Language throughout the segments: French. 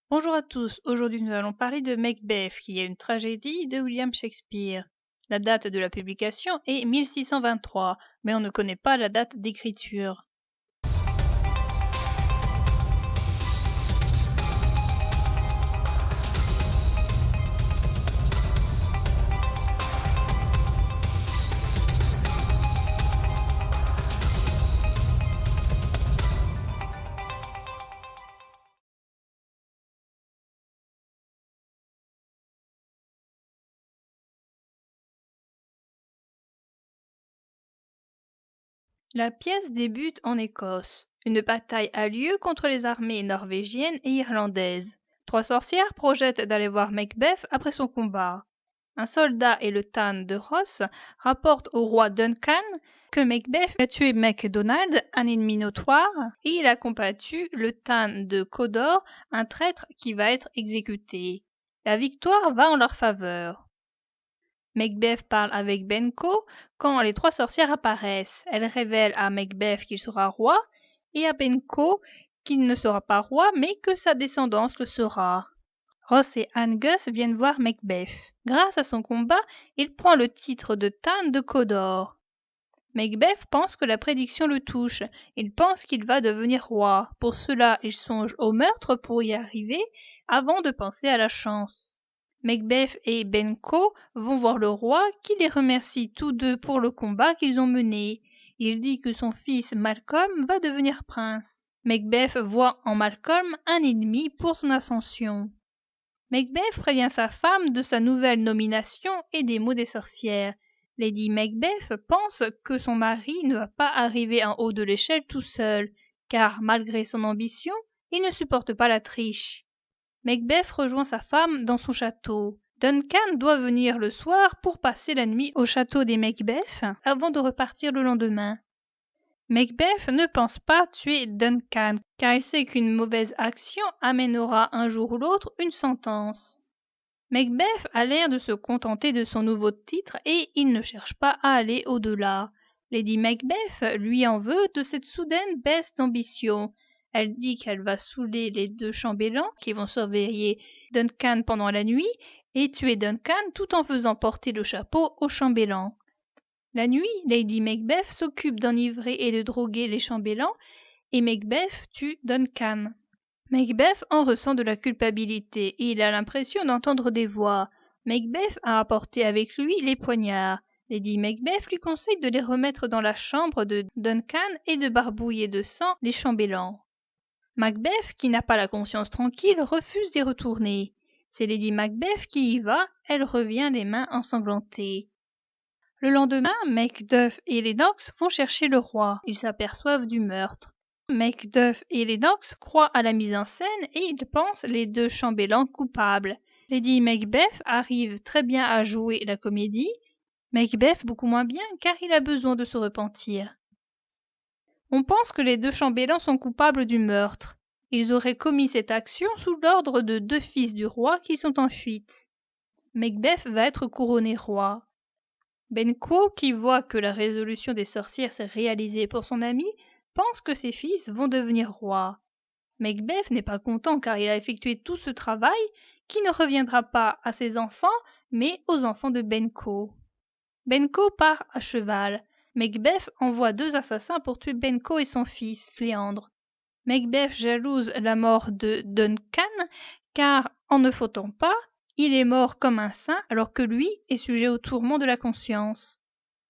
Bonjour à tous, aujourd'hui nous allons parler de Macbeth, qui est une tragédie de William Shakespeare. La date de la publication est 1623, mais on ne connaît pas la date d'écriture. La pièce débute en Écosse. Une bataille a lieu contre les armées norvégiennes et irlandaises. Trois sorcières projettent d'aller voir Macbeth après son combat. Un soldat et le Tan de Ross rapportent au roi Duncan que Macbeth a tué MacDonald, un ennemi notoire, et il a combattu le Tan de Cawdor, un traître qui va être exécuté. La victoire va en leur faveur. Macbeth parle avec Banquo quand les trois sorcières apparaissent. Elles révèlent à Macbeth qu'il sera roi et à Banquo qu'il ne sera pas roi mais que sa descendance le sera. Ross et Angus viennent voir Macbeth. Grâce à son combat, il prend le titre de Tan de Cawdor. Macbeth pense que la prédiction le touche. Il pense qu'il va devenir roi. Pour cela, il songe au meurtre pour y arriver avant de penser à la chance. Macbeth et Banquo vont voir le roi qui les remercie tous deux pour le combat qu'ils ont mené. Il dit que son fils Malcolm va devenir prince. Macbeth voit en Malcolm un ennemi pour son ascension. Macbeth prévient sa femme de sa nouvelle nomination et des maux des sorcières. Lady Macbeth pense que son mari ne va pas arriver en haut de l'échelle tout seul, car malgré son ambition, il ne supporte pas la triche. Macbeth rejoint sa femme dans son château. Duncan doit venir le soir pour passer la nuit au château des Macbeth avant de repartir le lendemain. Macbeth ne pense pas tuer Duncan, car il sait qu'une mauvaise action amènera un jour ou l'autre une sentence. Macbeth a l'air de se contenter de son nouveau titre et il ne cherche pas à aller au-delà. Lady Macbeth lui en veut de cette soudaine baisse d'ambition. Elle dit qu'elle va saouler les deux chambellans qui vont surveiller Duncan pendant la nuit et tuer Duncan tout en faisant porter le chapeau au chambellan. La nuit, Lady Macbeth s'occupe d'enivrer et de droguer les chambellans et Macbeth tue Duncan. Macbeth en ressent de la culpabilité et il a l'impression d'entendre des voix. Macbeth a apporté avec lui les poignards. Lady Macbeth lui conseille de les remettre dans la chambre de Duncan et de barbouiller de sang les chambellans. Macbeth, qui n'a pas la conscience tranquille, refuse d'y retourner. C'est Lady Macbeth qui y va, elle revient les mains ensanglantées. Le lendemain, Macduff et Lennox vont chercher le roi. Ils s'aperçoivent du meurtre. Macduff et Lennox croient à la mise en scène et ils pensent les deux chambellans coupables. Lady Macbeth arrive très bien à jouer la comédie, Macbeth beaucoup moins bien car il a besoin de se repentir. On pense que les deux chambellans sont coupables du meurtre. Ils auraient commis cette action sous l'ordre de deux fils du roi qui sont en fuite. Macbeth va être couronné roi. Banquo, qui voit que la résolution des sorcières s'est réalisée pour son ami, pense que ses fils vont devenir rois. Macbeth n'est pas content car il a effectué tout ce travail qui ne reviendra pas à ses enfants mais aux enfants de Banquo. Banquo part à cheval. Macbeth envoie deux assassins pour tuer Banquo et son fils, Fléandre. Macbeth jalouse la mort de Duncan car, en ne fautant pas, il est mort comme un saint alors que lui est sujet au tourment de la conscience.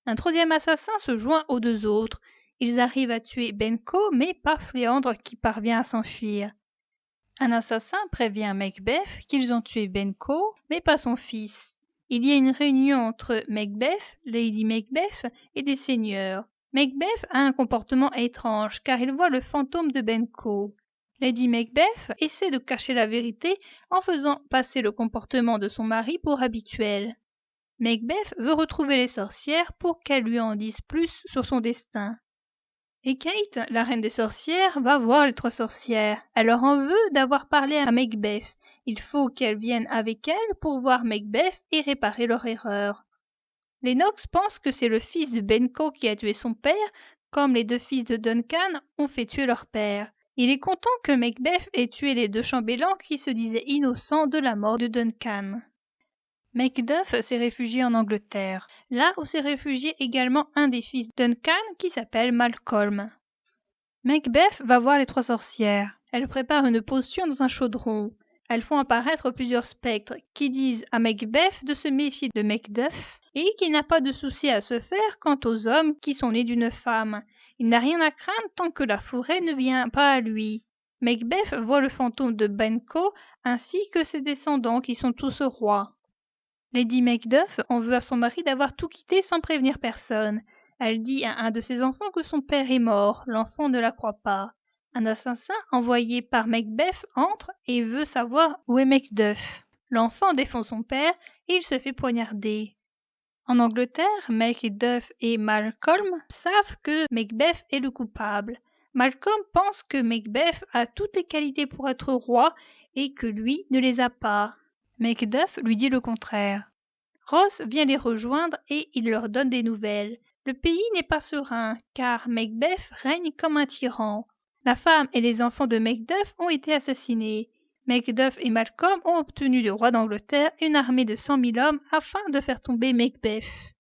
Un troisième assassin se joint aux deux autres. Ils arrivent à tuer Banquo mais pas Fléandre qui parvient à s'enfuir. Un assassin prévient Macbeth qu'ils ont tué Banquo mais pas son fils. Il y a une réunion entre Macbeth, Lady Macbeth et des seigneurs. Macbeth a un comportement étrange car il voit le fantôme de Banquo. Lady Macbeth essaie de cacher la vérité en faisant passer le comportement de son mari pour habituel. Macbeth veut retrouver les sorcières pour qu'elles lui en disent plus sur son destin. Et Kate, la reine des sorcières, va voir les trois sorcières. Elle leur en veut d'avoir parlé à Macbeth. Il faut qu'elles viennent avec elle pour voir Macbeth et réparer leur erreur. Lennox pense que c'est le fils de Banquo qui a tué son père, comme les deux fils de Duncan ont fait tuer leur père. Il est content que Macbeth ait tué les deux chambellans qui se disaient innocents de la mort de Duncan. Macduff s'est réfugié en Angleterre, là où s'est réfugié également un des fils de Duncan qui s'appelle Malcolm. Macbeth va voir les trois sorcières. Elles préparent une potion dans un chaudron. Elles font apparaître plusieurs spectres qui disent à Macbeth de se méfier de Macduff et qu'il n'a pas de souci à se faire quant aux hommes qui sont nés d'une femme. Il n'a rien à craindre tant que la forêt ne vient pas à lui. Macbeth voit le fantôme de Banquo ainsi que ses descendants qui sont tous rois. Lady Macduff en veut à son mari d'avoir tout quitté sans prévenir personne. Elle dit à un de ses enfants que son père est mort, l'enfant ne la croit pas. Un assassin envoyé par Macbeth entre et veut savoir où est Macduff. L'enfant défend son père et il se fait poignarder. En Angleterre, Macduff et Malcolm savent que Macbeth est le coupable. Malcolm pense que Macbeth a toutes les qualités pour être roi et que lui ne les a pas. Macduff lui dit le contraire. Ross vient les rejoindre et il leur donne des nouvelles. Le pays n'est pas serein car Macbeth règne comme un tyran. La femme et les enfants de Macduff ont été assassinés. Macduff et Malcolm ont obtenu du roi d'Angleterre une armée de 100 000 hommes afin de faire tomber Macbeth.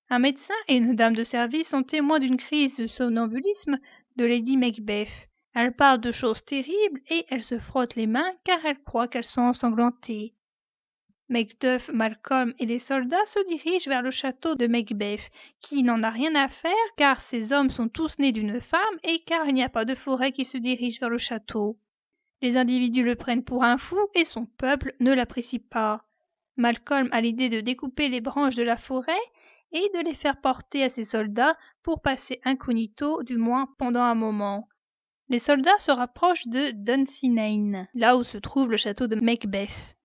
Un médecin et une dame de service sont témoins d'une crise de somnambulisme de Lady Macbeth. Elle parle de choses terribles et elle se frotte les mains car elle croit qu'elles sont ensanglantées. Macduff, Malcolm et les soldats se dirigent vers le château de Macbeth, qui n'en a rien à faire car ces hommes sont tous nés d'une femme et car il n'y a pas de forêt qui se dirige vers le château. Les individus le prennent pour un fou et son peuple ne l'apprécie pas. Malcolm a l'idée de découper les branches de la forêt et de les faire porter à ses soldats pour passer incognito, du moins pendant un moment. Les soldats se rapprochent de Dunsinane, là où se trouve le château de Macbeth.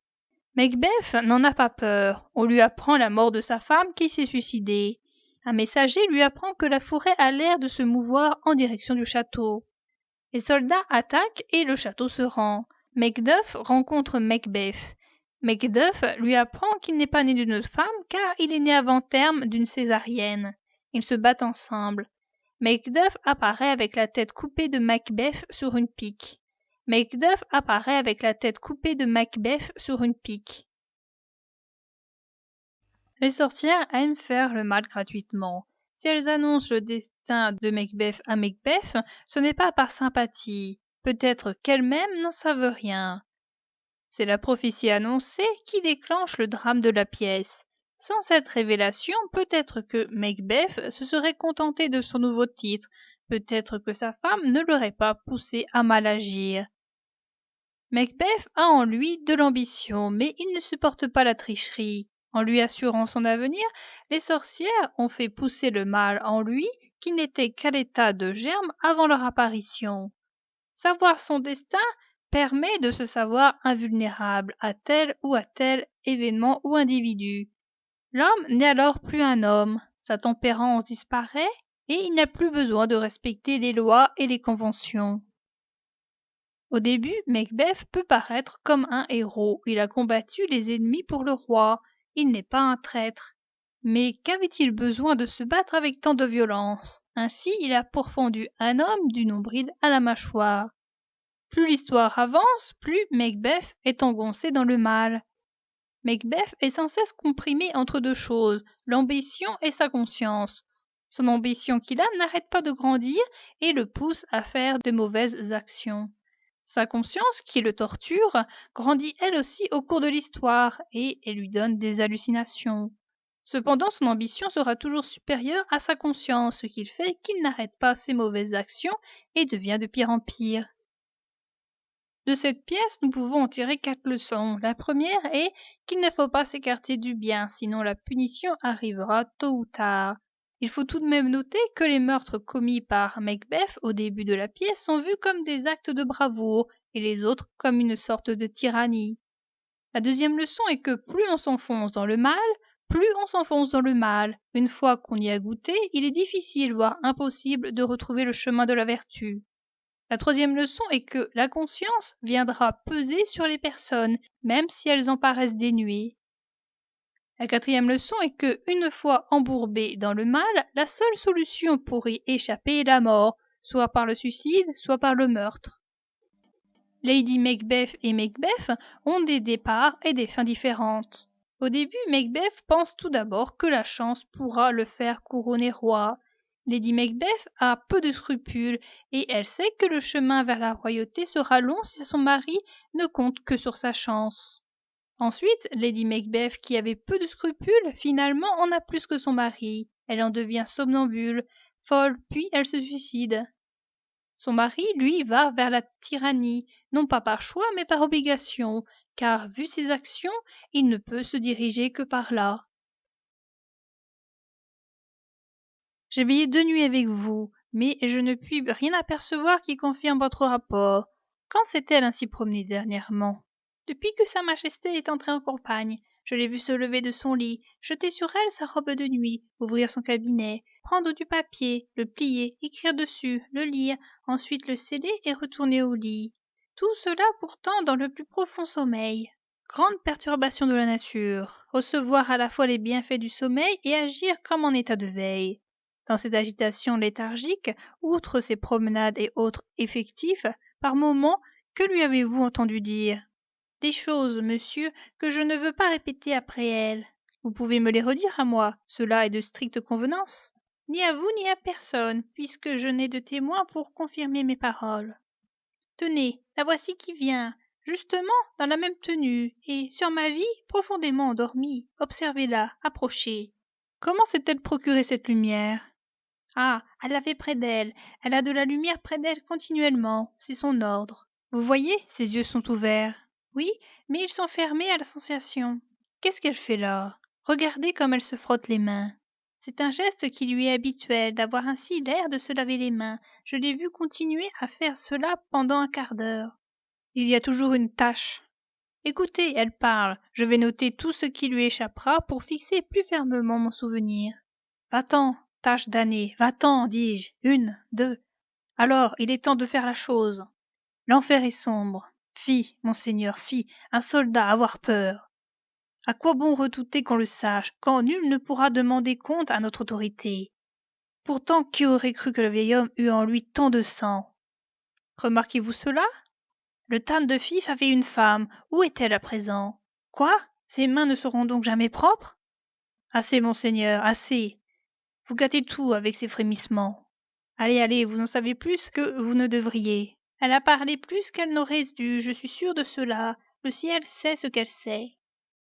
Macbeth n'en a pas peur. On lui apprend la mort de sa femme qui s'est suicidée. Un messager lui apprend que la forêt a l'air de se mouvoir en direction du château. Les soldats attaquent et le château se rend. Macduff rencontre Macbeth. Macduff lui apprend qu'il n'est pas né d'une femme car il est né avant terme d'une césarienne. Ils se battent ensemble. Macduff apparaît avec la tête coupée de Macbeth sur une pique. Macduff apparaît avec la tête coupée de Macbeth sur une pique. Les sorcières aiment faire le mal gratuitement. Si elles annoncent le destin de Macbeth à Macbeth, ce n'est pas par sympathie. Peut-être qu'elles-mêmes n'en savent rien. C'est la prophétie annoncée qui déclenche le drame de la pièce. Sans cette révélation, peut-être que Macbeth se serait contenté de son nouveau titre, peut-être que sa femme ne l'aurait pas poussé à mal agir. Macbeth a en lui de l'ambition, mais il ne supporte pas la tricherie. En lui assurant son avenir, les sorcières ont fait pousser le mal en lui qui n'était qu'à l'état de germe avant leur apparition. Savoir son destin permet de se savoir invulnérable à tel événement ou individu. L'homme n'est alors plus un homme, sa tempérance disparaît et il n'a plus besoin de respecter les lois et les conventions. Au début, Macbeth peut paraître comme un héros. Il a combattu les ennemis pour le roi. Il n'est pas un traître. Mais qu'avait-il besoin de se battre avec tant de violence? Ainsi, il a pourfendu un homme du nombril à la mâchoire. Plus l'histoire avance, plus Macbeth est engoncé dans le mal. Macbeth est sans cesse comprimé entre deux choses, l'ambition et sa conscience. Son ambition qu'il a n'arrête pas de grandir et le pousse à faire de mauvaises actions. Sa conscience, qui le torture, grandit elle aussi au cours de l'histoire et elle lui donne des hallucinations. Cependant, son ambition sera toujours supérieure à sa conscience, ce qui fait qu'il n'arrête pas ses mauvaises actions et devient de pire en pire. De cette pièce, nous pouvons en tirer 4 leçons. La première est qu'il ne faut pas s'écarter du bien, sinon la punition arrivera tôt ou tard. Il faut tout de même noter que les meurtres commis par Macbeth au début de la pièce sont vus comme des actes de bravoure et les autres comme une sorte de tyrannie. La deuxième leçon est que plus on s'enfonce dans le mal, plus on s'enfonce dans le mal. Une fois qu'on y a goûté, il est difficile, voire impossible, de retrouver le chemin de la vertu. La troisième leçon est que la conscience viendra peser sur les personnes, même si elles en paraissent dénuées. La quatrième leçon est que, une fois embourbé dans le mal, la seule solution pour y échapper est la mort, soit par le suicide, soit par le meurtre. Lady Macbeth et Macbeth ont des départs et des fins différentes. Au début, Macbeth pense tout d'abord que la chance pourra le faire couronner roi. Lady Macbeth a peu de scrupules et elle sait que le chemin vers la royauté sera long si son mari ne compte que sur sa chance. Ensuite, Lady Macbeth, qui avait peu de scrupules, finalement en a plus que son mari. Elle en devient somnambule, folle, puis elle se suicide. Son mari, lui, va vers la tyrannie, non pas par choix, mais par obligation, car, vu ses actions, il ne peut se diriger que par là. J'ai veillé 2 nuits avec vous, mais je ne puis rien apercevoir qui confirme votre rapport. Quand s'est-elle ainsi promenée dernièrement? Depuis que Sa Majesté est entrée en campagne, je l'ai vue se lever de son lit, jeter sur elle sa robe de nuit, ouvrir son cabinet, prendre du papier, le plier, écrire dessus, le lire, ensuite le sceller et retourner au lit. Tout cela pourtant dans le plus profond sommeil. Grande perturbation de la nature, recevoir à la fois les bienfaits du sommeil et agir comme en état de veille. Dans cette agitation léthargique, outre ses promenades et autres effectifs, par moments, que lui avez-vous entendu dire? Des choses, monsieur, que je ne veux pas répéter après elle. Vous pouvez me les redire à moi, cela est de stricte convenance. Ni à vous ni à personne, puisque je n'ai de témoins pour confirmer mes paroles. Tenez, la voici qui vient, justement dans la même tenue, et, sur ma vie, profondément endormie. Observez-la, approchez. Comment s'est-elle procuré cette lumière? Ah, elle l'avait près d'elle. Elle a de la lumière près d'elle continuellement. C'est son ordre. Vous voyez, ses yeux sont ouverts. Oui, mais ils sont fermés à la sensation. Qu'est-ce qu'elle fait là? Regardez comme elle se frotte les mains. C'est un geste qui lui est habituel, d'avoir ainsi l'air de se laver les mains. Je l'ai vue continuer à faire cela pendant un quart d'heure. Il y a toujours une tache. Écoutez, elle parle. Je vais noter tout ce qui lui échappera pour fixer plus fermement mon souvenir. Va-t'en, tâche damnée, va-t'en, dis-je. 1, 2. Alors, il est temps de faire la chose. L'enfer est sombre. Fi, monseigneur, fi, un soldat avoir peur. À quoi bon redouter qu'on le sache, quand nul ne pourra demander compte à notre autorité? Pourtant, qui aurait cru que le vieil homme eût en lui tant de sang? Remarquez-vous cela? Le Tan de Fif avait une femme. Où est-elle à présent? Quoi? Ses mains ne seront donc jamais propres? Assez, monseigneur, assez. Vous gâtez tout avec ces frémissements. Allez, allez, vous en savez plus que vous ne devriez. Elle a parlé plus qu'elle n'aurait dû, je suis sûre de cela. Le ciel sait ce qu'elle sait.